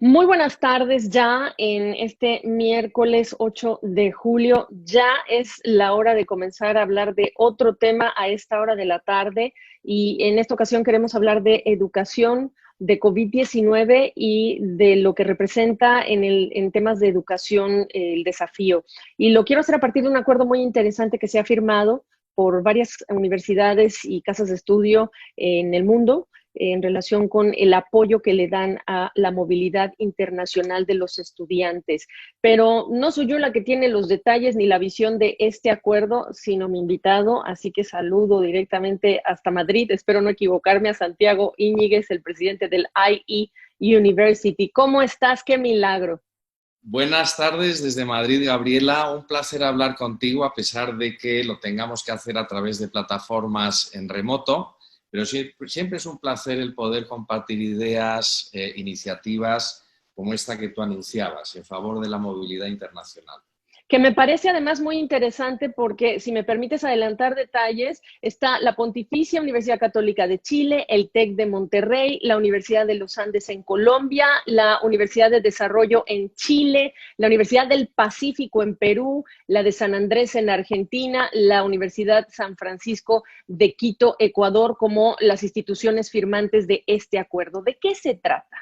Muy buenas tardes ya en este miércoles 8 de julio. Ya es la hora de comenzar a hablar de otro tema a esta hora de la tarde y en esta ocasión queremos hablar de educación, de COVID-19 y de lo que representa en temas de educación el desafío. Y lo quiero hacer a partir de un acuerdo muy interesante que se ha firmado por varias universidades y casas de estudio en el mundo en relación con el apoyo que le dan a la movilidad internacional de los estudiantes. Pero no soy yo la que tiene los detalles ni la visión de este acuerdo, sino mi invitado, así que saludo directamente hasta Madrid, espero no equivocarme, a Santiago Íñiguez, el presidente del IE University. ¿Cómo estás? ¡Qué milagro! Buenas tardes desde Madrid, Gabriela. Un placer hablar contigo a pesar de que lo tengamos que hacer a través de plataformas en remoto, pero siempre es un placer el poder compartir ideas, iniciativas como esta que tú anunciabas en favor de la movilidad internacional. Que me parece además muy interesante porque, si me permites adelantar detalles, está la Pontificia Universidad Católica de Chile, el TEC de Monterrey, la Universidad de los Andes en Colombia, la Universidad de Desarrollo en Chile, la Universidad del Pacífico en Perú, la de San Andrés en Argentina, la Universidad San Francisco de Quito, Ecuador, como las instituciones firmantes de este acuerdo. ¿De qué se trata?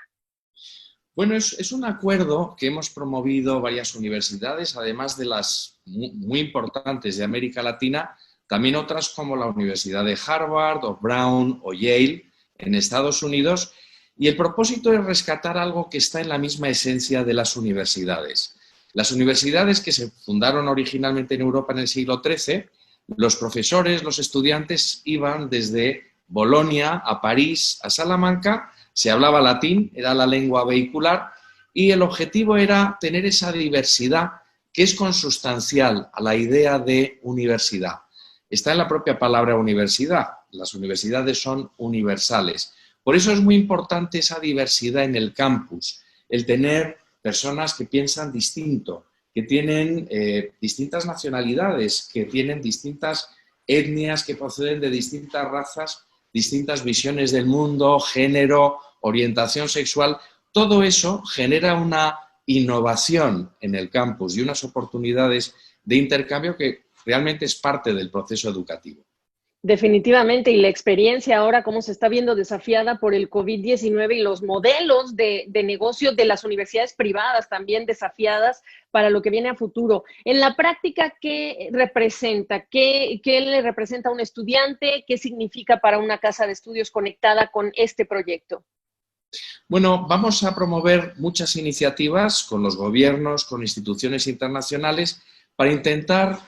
Bueno, es un acuerdo que hemos promovido varias universidades, además de las muy importantes de América Latina, también otras como la Universidad de Harvard o Brown o Yale en Estados Unidos, y el propósito es rescatar algo que está en la misma esencia de las universidades. Las universidades que se fundaron originalmente en Europa en el siglo XIII, los profesores, los estudiantes iban desde Bolonia a París, a Salamanca. Se hablaba latín, era la lengua vehicular, y el objetivo era tener esa diversidad que es consustancial a la idea de universidad. Está en la propia palabra universidad. Las universidades son universales. Por eso es muy importante esa diversidad en el campus, el tener personas que piensan distinto, que tienen distintas nacionalidades, que tienen distintas etnias, que proceden de distintas razas, distintas visiones del mundo, género, orientación sexual. Todo eso genera una innovación en el campus y unas oportunidades de intercambio que realmente es parte del proceso educativo. Definitivamente, y la experiencia ahora, cómo se está viendo desafiada por el COVID-19 y los modelos de negocio de las universidades privadas también desafiadas para lo que viene a futuro. En la práctica, ¿qué representa? ¿Qué le representa a un estudiante? ¿Qué significa para una casa de estudios conectada con este proyecto? Bueno, vamos a promover muchas iniciativas con los gobiernos, con instituciones internacionales, para intentar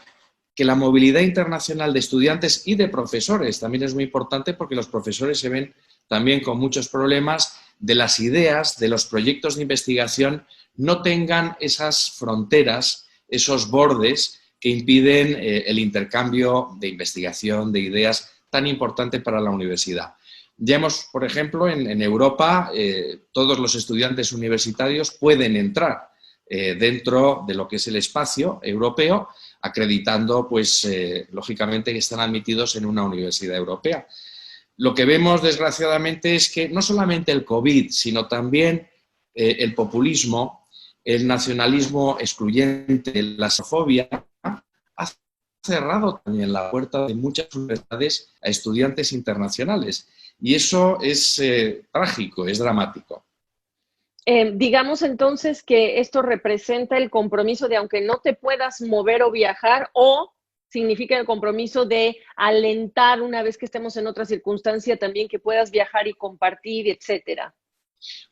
que la movilidad internacional de estudiantes y de profesores, también es muy importante porque los profesores se ven también con muchos problemas, de las ideas, de los proyectos de investigación, no tengan esas fronteras, esos bordes que impiden el intercambio de investigación, de ideas tan importante para la universidad. Ya hemos, por ejemplo, en Europa, todos los estudiantes universitarios pueden entrar dentro de lo que es el espacio europeo, acreditando, pues, lógicamente, que están admitidos en una universidad europea. Lo que vemos, desgraciadamente, es que no solamente el COVID, sino también el populismo, el nacionalismo excluyente, la xenofobia, ha cerrado también la puerta de muchas universidades a estudiantes internacionales. Y eso es trágico, es dramático. Digamos entonces que esto representa el compromiso de, aunque no te puedas mover o viajar, o significa el compromiso de alentar una vez que estemos en otra circunstancia también que puedas viajar y compartir, etcétera.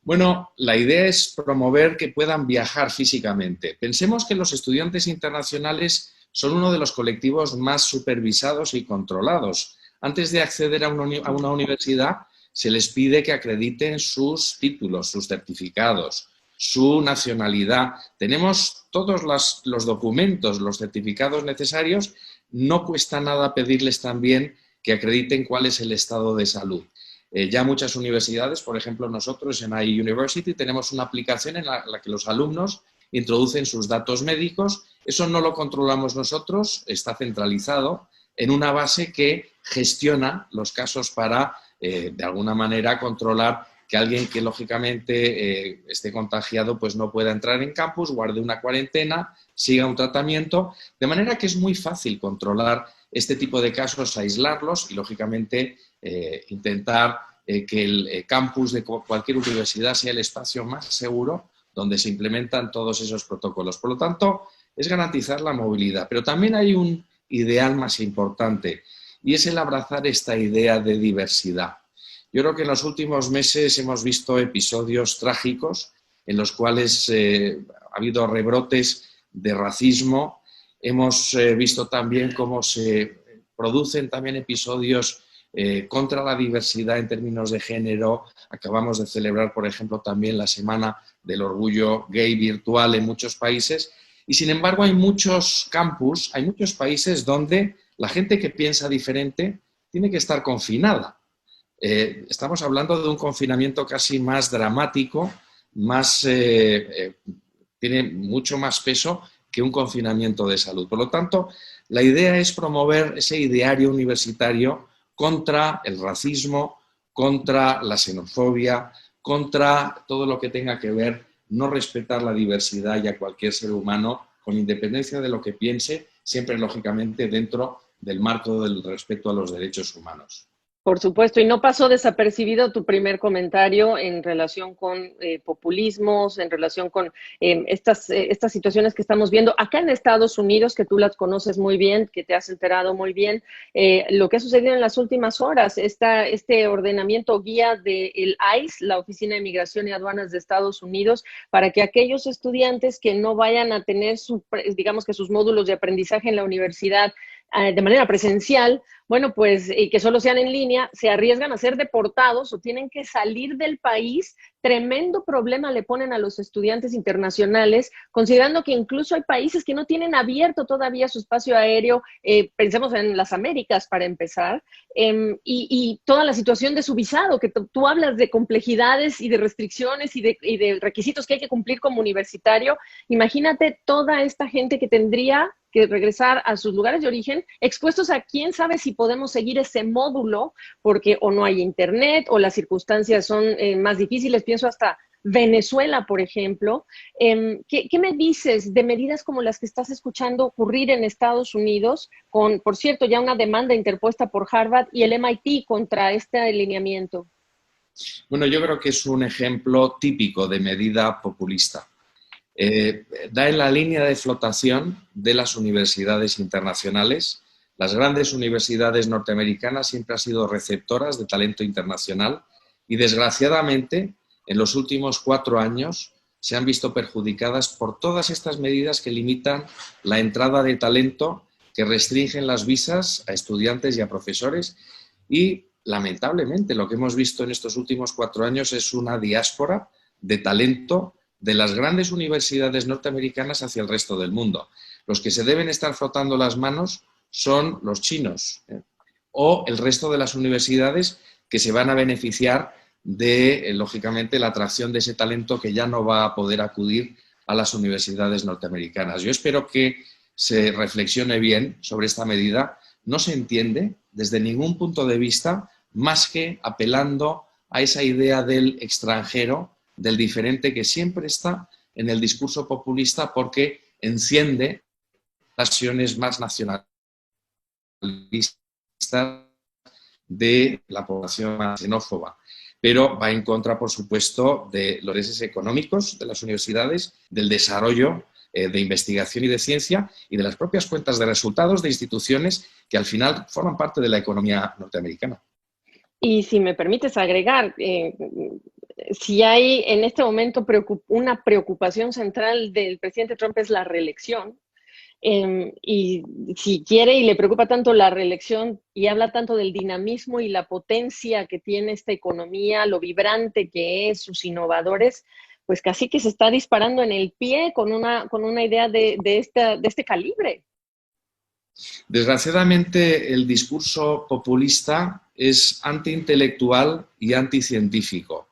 Bueno, la idea es promover que puedan viajar físicamente. Pensemos que los estudiantes internacionales son uno de los colectivos más supervisados y controlados. Antes de acceder a una universidad, se les pide que acrediten sus títulos, sus certificados, su nacionalidad. Tenemos todos los documentos, los certificados necesarios. No cuesta nada pedirles también que acrediten cuál es el estado de salud. Ya muchas universidades, por ejemplo nosotros en IE University, tenemos una aplicación en la que los alumnos introducen sus datos médicos. Eso no lo controlamos nosotros, está centralizado en una base que gestiona los casos para, de alguna manera, controlar que alguien que lógicamente esté contagiado pues no pueda entrar en campus, guarde una cuarentena, siga un tratamiento, de manera que es muy fácil controlar este tipo de casos, aislarlos y lógicamente intentar que el campus de cualquier universidad sea el espacio más seguro donde se implementan todos esos protocolos. Por lo tanto, es garantizar la movilidad, pero también hay un ideal más importante y es el abrazar esta idea de diversidad. Yo creo que en los últimos meses hemos visto episodios trágicos en los cuales ha habido rebrotes de racismo. Hemos visto también cómo se producen también episodios contra la diversidad en términos de género. Acabamos de celebrar, por ejemplo, también la Semana del Orgullo Gay virtual en muchos países. Y, sin embargo, hay muchos campus, hay muchos países donde la gente que piensa diferente tiene que estar confinada. Estamos hablando de un confinamiento casi más dramático, tiene mucho más peso que un confinamiento de salud. Por lo tanto, la idea es promover ese ideario universitario contra el racismo, contra la xenofobia, contra todo lo que tenga que ver no respetar la diversidad y a cualquier ser humano, con independencia de lo que piense, siempre lógicamente dentro del marco del respeto a los derechos humanos. Por supuesto, y no pasó desapercibido tu primer comentario en relación con populismos, en relación con estas situaciones que estamos viendo acá en Estados Unidos, que tú las conoces muy bien, que te has enterado muy bien, lo que ha sucedido en las últimas horas, este ordenamiento guía del ICE, la Oficina de Migración y Aduanas de Estados Unidos, para que aquellos estudiantes que no vayan a tener, digamos que sus módulos de aprendizaje en la universidad de manera presencial, bueno, pues que solo sean en línea, se arriesgan a ser deportados o tienen que salir del país. Tremendo problema le ponen a los estudiantes internacionales, considerando que incluso hay países que no tienen abierto todavía su espacio aéreo, pensemos en las Américas para empezar, y toda la situación de su visado, que tú hablas de complejidades y de restricciones y de requisitos que hay que cumplir como universitario. Imagínate toda esta gente que tendría que regresar a sus lugares de origen, expuestos a quién sabe si podemos seguir ese módulo, porque o no hay internet o las circunstancias son más difíciles. Pienso hasta Venezuela, por ejemplo. ¿Qué me dices de medidas como las que estás escuchando ocurrir en Estados Unidos, con, por cierto, ya una demanda interpuesta por Harvard y el MIT contra este alineamiento? Bueno, yo creo que es un ejemplo típico de medida populista. Da en la línea de flotación de las universidades internacionales. Las grandes universidades norteamericanas siempre han sido receptoras de talento internacional y, desgraciadamente, en los últimos 4 años se han visto perjudicadas por todas estas medidas que limitan la entrada de talento, que restringen las visas a estudiantes y a profesores y, lamentablemente, lo que hemos visto en estos últimos 4 años es una diáspora de talento de las grandes universidades norteamericanas hacia el resto del mundo. Los que se deben estar frotando las manos son los chinos o el resto de las universidades que se van a beneficiar de, lógicamente, la atracción de ese talento que ya no va a poder acudir a las universidades norteamericanas. Yo espero que se reflexione bien sobre esta medida. No se entiende desde ningún punto de vista más que apelando a esa idea del extranjero, del diferente, que siempre está en el discurso populista porque enciende las pasiones más nacionalistas de la población más xenófoba. Pero va en contra, por supuesto, de los intereses económicos de las universidades, del desarrollo de investigación y de ciencia y de las propias cuentas de resultados de instituciones que al final forman parte de la economía norteamericana. Y si me permites agregar, si hay en este momento una preocupación central del presidente Trump es la reelección, y si quiere y le preocupa tanto la reelección y habla tanto del dinamismo y la potencia que tiene esta economía, lo vibrante que es, sus innovadores, pues casi que se está disparando en el pie con una idea de este calibre. Desgraciadamente, el discurso populista es antiintelectual y anticientífico.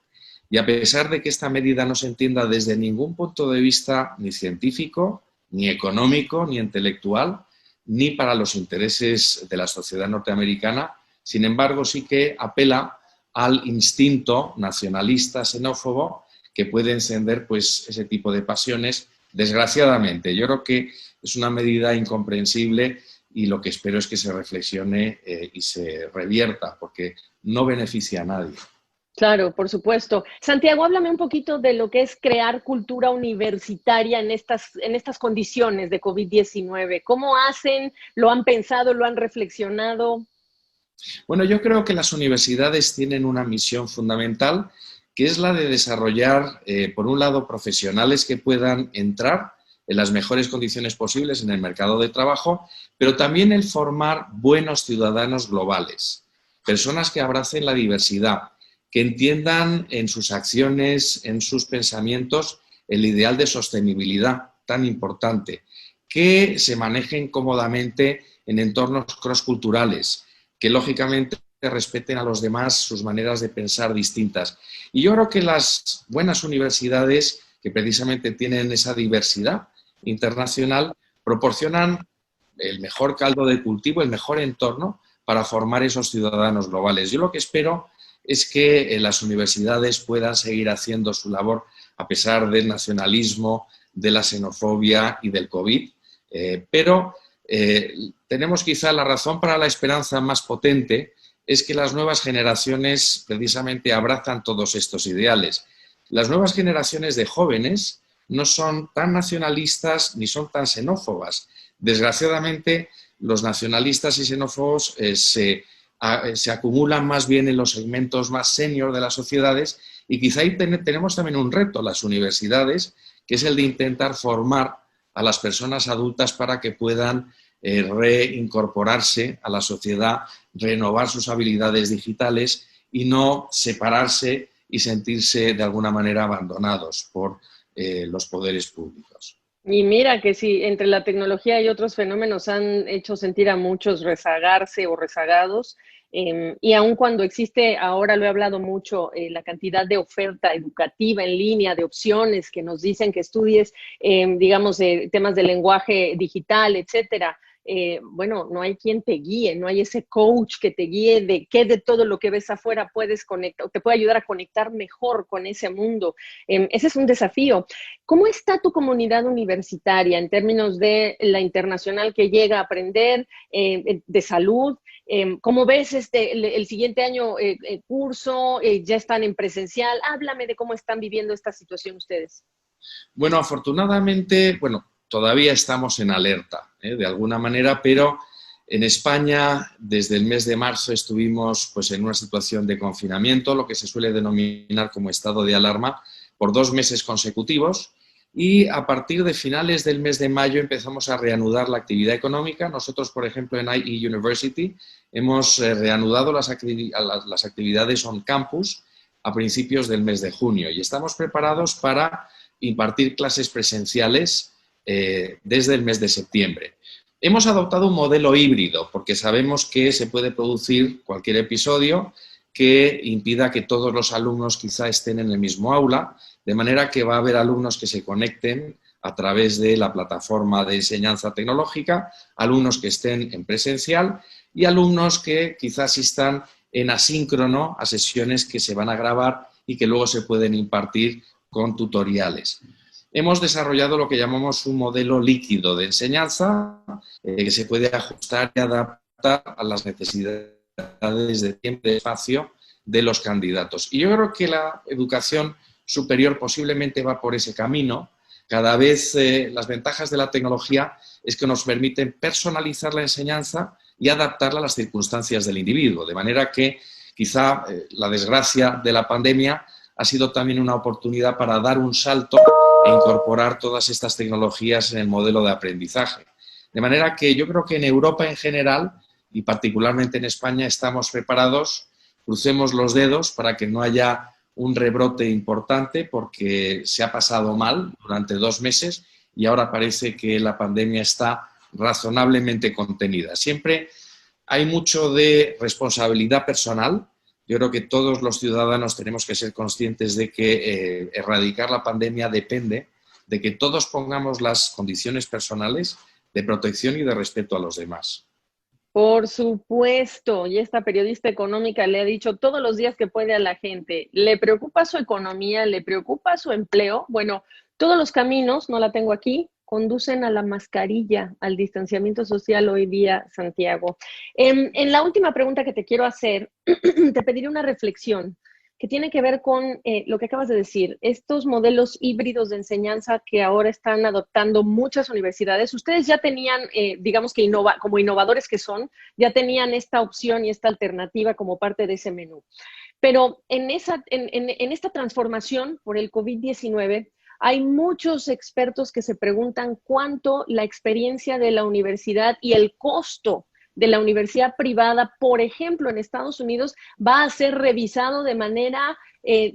Y a pesar de que esta medida no se entienda desde ningún punto de vista ni científico, ni económico, ni intelectual, ni para los intereses de la sociedad norteamericana, sin embargo, sí que apela al instinto nacionalista, xenófobo, que puede encender pues, ese tipo de pasiones, desgraciadamente. Yo creo que es una medida incomprensible y lo que espero es que se reflexione y se revierta, porque no beneficia a nadie. Claro, por supuesto. Santiago, háblame un poquito de lo que es crear cultura universitaria en estas condiciones de COVID-19. ¿Cómo hacen? ¿Lo han pensado? ¿Lo han reflexionado? Bueno, yo creo que las universidades tienen una misión fundamental, que es la de desarrollar, por un lado, profesionales que puedan entrar en las mejores condiciones posibles en el mercado de trabajo, pero también el formar buenos ciudadanos globales, personas que abracen la diversidad, que entiendan en sus acciones, en sus pensamientos, el ideal de sostenibilidad tan importante, que se manejen cómodamente en entornos crossculturales, que lógicamente respeten a los demás sus maneras de pensar distintas. Y yo creo que las buenas universidades, que precisamente tienen esa diversidad internacional, proporcionan el mejor caldo de cultivo, el mejor entorno para formar esos ciudadanos globales. Yo lo que espero es que las universidades puedan seguir haciendo su labor a pesar del nacionalismo, de la xenofobia y del COVID, pero tenemos quizá la razón para la esperanza más potente es que las nuevas generaciones precisamente abrazan todos estos ideales. Las nuevas generaciones de jóvenes no son tan nacionalistas ni son tan xenófobas. Desgraciadamente, los nacionalistas y xenófobos se acumulan más bien en los segmentos más senior de las sociedades y quizá ahí tenemos también un reto, las universidades, que es el de intentar formar a las personas adultas para que puedan reincorporarse a la sociedad, renovar sus habilidades digitales y no separarse y sentirse de alguna manera abandonados por los poderes públicos. Y mira que sí, entre la tecnología y otros fenómenos han hecho sentir a muchos rezagarse o rezagados. Y aun cuando existe, ahora lo he hablado mucho, la cantidad de oferta educativa en línea, de opciones que nos dicen que estudies, digamos, temas de lenguaje digital, etcétera. Bueno, no hay quien te guíe, no hay ese coach que te guíe de qué de todo lo que ves afuera puedes conectar, te puede ayudar a conectar mejor con ese mundo. Ese es un desafío. ¿Cómo está tu comunidad universitaria en términos de la internacional que llega a aprender, de salud? ¿Cómo ves el siguiente año curso? ¿Ya están en presencial? Háblame de cómo están viviendo esta situación ustedes. Bueno, afortunadamente, todavía estamos en alerta, de alguna manera, pero en España desde el mes de marzo estuvimos pues, en una situación de confinamiento, lo que se suele denominar como estado de alarma, por 2 meses consecutivos y a partir de finales del mes de mayo empezamos a reanudar la actividad económica. Nosotros, por ejemplo, en IE University hemos reanudado las actividades on campus a principios del mes de junio y estamos preparados para impartir clases presenciales desde el mes de septiembre. Hemos adoptado un modelo híbrido porque sabemos que se puede producir cualquier episodio que impida que todos los alumnos quizá estén en el mismo aula, de manera que va a haber alumnos que se conecten a través de la plataforma de enseñanza tecnológica, alumnos que estén en presencial y alumnos que quizás asistan en asíncrono a sesiones que se van a grabar y que luego se pueden impartir con tutoriales. Hemos desarrollado lo que llamamos un modelo líquido de enseñanza que se puede ajustar y adaptar a las necesidades de tiempo y de espacio de los candidatos. Y yo creo que la educación superior posiblemente va por ese camino. Cada vez las ventajas de la tecnología es que nos permiten personalizar la enseñanza y adaptarla a las circunstancias del individuo, de manera que quizá la desgracia de la pandemia ha sido también una oportunidad para dar un salto e incorporar todas estas tecnologías en el modelo de aprendizaje. De manera que yo creo que en Europa en general y particularmente en España estamos preparados, crucemos los dedos para que no haya un rebrote importante porque se ha pasado mal durante 2 meses y ahora parece que la pandemia está razonablemente contenida. Siempre hay mucho de responsabilidad personal. Yo creo que todos los ciudadanos tenemos que ser conscientes de que erradicar la pandemia depende de que todos pongamos las condiciones personales de protección y de respeto a los demás. Por supuesto, y esta periodista económica le ha dicho todos los días que puede a la gente, ¿le preocupa su economía? ¿Le preocupa su empleo? Bueno, todos los caminos, no la tengo aquí, conducen a la mascarilla, al distanciamiento social hoy día, Santiago. En la última pregunta que te quiero hacer, te pediré una reflexión que tiene que ver con lo que acabas de decir, estos modelos híbridos de enseñanza que ahora están adoptando muchas universidades. Ustedes ya tenían, digamos que como innovadores que son, ya tenían esta opción y esta alternativa como parte de ese menú. Pero en esta transformación por el COVID-19, hay muchos expertos que se preguntan cuánto la experiencia de la universidad y el costo de la universidad privada, por ejemplo, en Estados Unidos, va a ser revisado de manera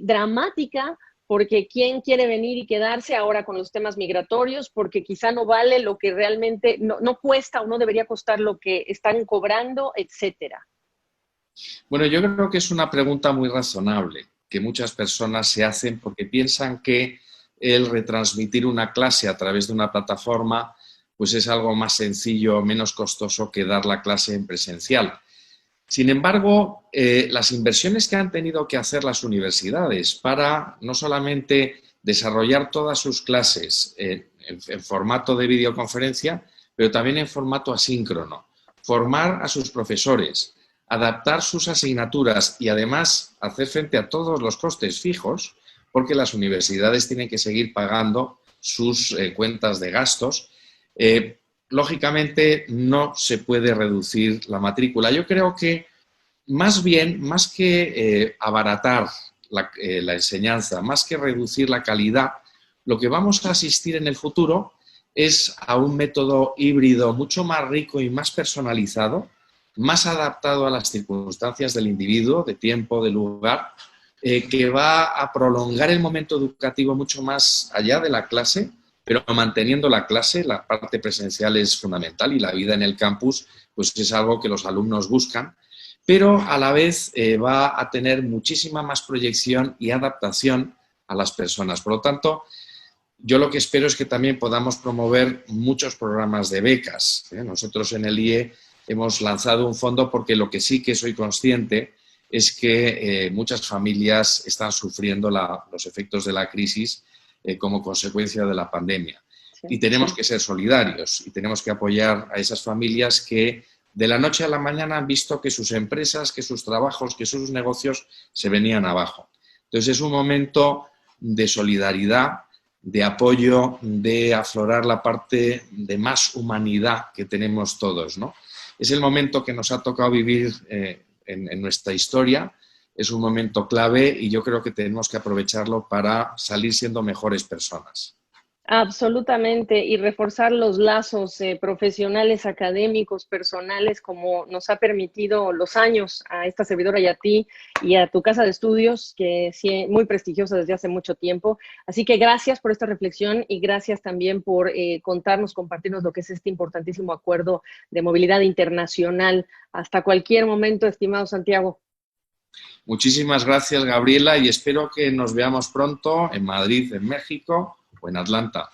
dramática, porque quién quiere venir y quedarse ahora con los temas migratorios, porque quizá no vale lo que realmente, no cuesta o no debería costar lo que están cobrando, etcétera. Bueno, yo creo que es una pregunta muy razonable que muchas personas se hacen porque piensan que el retransmitir una clase a través de una plataforma pues es algo más sencillo, menos costoso que dar la clase en presencial. Sin embargo, las inversiones que han tenido que hacer las universidades para no solamente desarrollar todas sus clases en formato de videoconferencia, pero también en formato asíncrono, formar a sus profesores, adaptar sus asignaturas y además hacer frente a todos los costes fijos, porque las universidades tienen que seguir pagando sus cuentas de gastos. Lógicamente no se puede reducir la matrícula. Yo creo que más bien, más que abaratar la enseñanza, más que reducir la calidad, lo que vamos a asistir en el futuro es a un método híbrido mucho más rico y más personalizado, más adaptado a las circunstancias del individuo, de tiempo, de lugar, que va a prolongar el momento educativo mucho más allá de la clase, pero manteniendo la clase. La parte presencial es fundamental y la vida en el campus pues es algo que los alumnos buscan, pero a la vez va a tener muchísima más proyección y adaptación a las personas. Por lo tanto, yo lo que espero es que también podamos promover muchos programas de becas. Nosotros en el IE hemos lanzado un fondo porque lo que sí que soy consciente es que muchas familias están sufriendo los efectos de la crisis como consecuencia de la pandemia. Sí, Y tenemos sí. que ser solidarios y tenemos que apoyar a esas familias que de la noche a la mañana han visto que sus empresas, que sus trabajos, que sus negocios se venían abajo. Entonces es un momento de solidaridad, de apoyo, de aflorar la parte de más humanidad que tenemos todos, ¿no? Es el momento que nos ha tocado vivir en nuestra historia, es un momento clave y yo creo que tenemos que aprovecharlo para salir siendo mejores personas. Absolutamente, y reforzar los lazos profesionales, académicos, personales, como nos ha permitido los años a esta servidora y a ti y a tu casa de estudios, que sí, muy prestigiosa desde hace mucho tiempo. Así que gracias por esta reflexión y gracias también por contarnos, compartirnos lo que es este importantísimo acuerdo de movilidad internacional. Hasta cualquier momento, estimado Santiago. Muchísimas gracias, Gabriela, y espero que nos veamos pronto en Madrid, en México o en Atlanta.